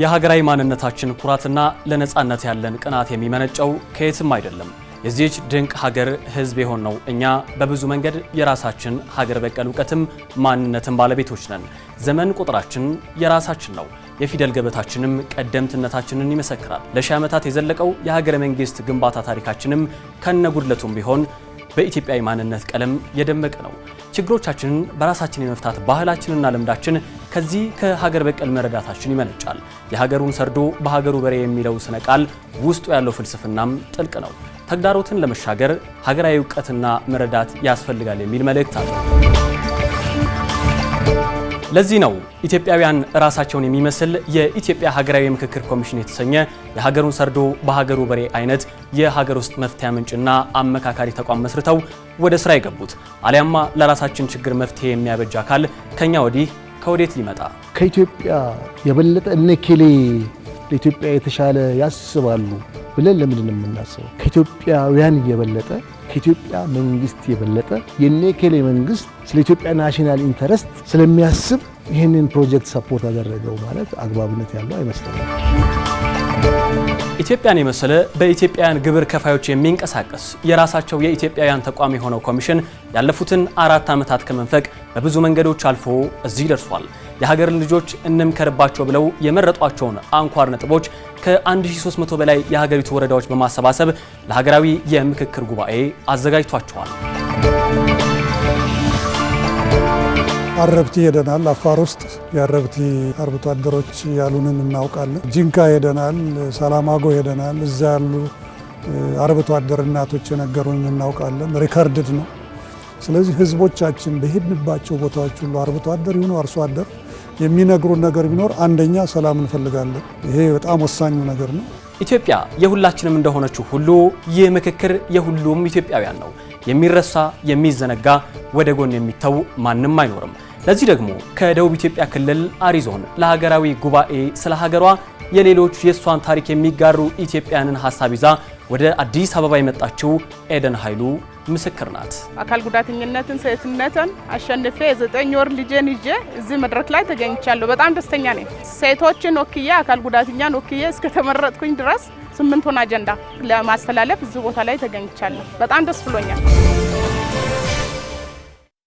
የሀገራዊ ማንነታችን ኩራትና ለነጻነት ያለን ቅናት የሚመነጨው ከየትም አይደለም። የዚህች ድንቅ ሀገር ህዝብ የሆነው እኛ በብዙ መንገድ የራሳችን ሀገር በቀል እውቀትም ማንነትም ባለቤቶች ነን። ዘመን ቁጥራችን የራሳችን ነው። የፊደል ገበታችንም ቀደምትነታችንን ይመሰክራል። ለሺህ ዓመታት የዘለቀው የሀገረ መንግስት ግንባታ ታሪካችንም ከነጉድለቱም ቢሆን በኢትዮጵያዊ ማንነት ቀለም የደመቀ ነው። ችግሮቻችንን በራሳችን የመፍታት ባህላችንና ልምዳችን ከዚህ ከሀገር በቀል መረዳታችን ይመነጫል። የሀገሩን ሰርዶ በሀገሩ በሬ የሚለው ስነ ቃል ውስጡ ያለው ፍልስፍናም ጥልቅ ነው። ተግዳሮትን ለመሻገር ሀገራዊ እውቀትና መረዳት ያስፈልጋል የሚል መልእክት አለ። ለዚህ ነው ኢትዮጵያውያን ራሳቸውን የሚመስል የኢትዮጵያ ሀገራዊ ምክክር ኮሚሽን የተሰኘ የሀገሩን ሰርዶ በሀገሩ በሬ አይነት የሀገር ውስጥ መፍትሄ ምንጭና አመካካሪ ተቋም መስርተው ወደ ስራ የገቡት። አሊያማ ለራሳችን ችግር መፍትሄ የሚያበጅ አካል ከኛ ወዲህ ከወዴት ሊመጣ? ከኢትዮጵያ የበለጠ እነኬሌ ለኢትዮጵያ የተሻለ ያስባሉ ብለን ለምንድን የምናስበው? ከኢትዮጵያውያን የበለጠ ከኢትዮጵያ መንግስት የበለጠ የነኬሌ መንግስት ስለ ኢትዮጵያ ናሽናል ኢንተረስት ስለሚያስብ ይህንን ፕሮጀክት ሰፖርት አደረገው ማለት አግባብነት ያለው አይመስለኝም። ኢትዮጵያን የመሰለ በኢትዮጵያውያን ግብር ከፋዮች የሚንቀሳቀስ የራሳቸው የኢትዮጵያውያን ተቋም የሆነው ኮሚሽን ያለፉትን 4 ዓመታት ከመንፈቅ በብዙ መንገዶች አልፎ እዚህ ደርሷል። የሀገርን ልጆች እንምከርባቸው ብለው የመረጧቸውን አንኳር ነጥቦች ከ1300 በላይ የሀገሪቱ ወረዳዎች በማሰባሰብ ለሀገራዊ የምክክር ጉባኤ አዘጋጅቷቸዋል። አረብቲ ሄደናል። አፋር ውስጥ የአረብቲ አርብቶ አደሮች ያሉንን እናውቃለን። ጂንካ ሄደናል። ሰላማጎ ሄደናል። እዛ ያሉ አርብቶ አደር እናቶች የነገሩን እናውቃለን። ሪከርድድ ነው። ስለዚህ ህዝቦቻችን በሄድንባቸው ቦታዎች ሁሉ አርብቶ አደር ይሁኑ አርሶ አደር የሚነግሩን ነገር ቢኖር አንደኛ ሰላም እንፈልጋለን። ይሄ በጣም ወሳኙ ነገር ነው። ኢትዮጵያ የሁላችንም እንደሆነችው ሁሉ ይህ ምክክር የሁሉም ኢትዮጵያውያን ነው። የሚረሳ የሚዘነጋ ወደ ጎን የሚተው ማንም አይኖርም። ለዚህ ደግሞ ከደቡብ ኢትዮጵያ ክልል አሪ ዞን ለሀገራዊ ጉባኤ ስለ ሀገሯ የሌሎች የሷን ታሪክ የሚጋሩ ኢትዮጵያውያንን ሀሳብ ይዛ ወደ አዲስ አበባ የመጣችው ኤደን ኃይሉ ምስክር ናት። አካል ጉዳተኝነትን ሴትነትን አሸንፌ የ9 ወር ልጄን ይዤ እዚህ መድረክ ላይ ተገኝቻለሁ። በጣም ደስተኛ ነኝ። ሴቶችን ወክዬ አካል ጉዳተኛን ወክዬ እስከተመረጥኩኝ ድረስ 8ቱን አጀንዳ ለማስተላለፍ እዚህ ቦታ ላይ ተገኝቻለሁ። በጣም ደስ ብሎኛል።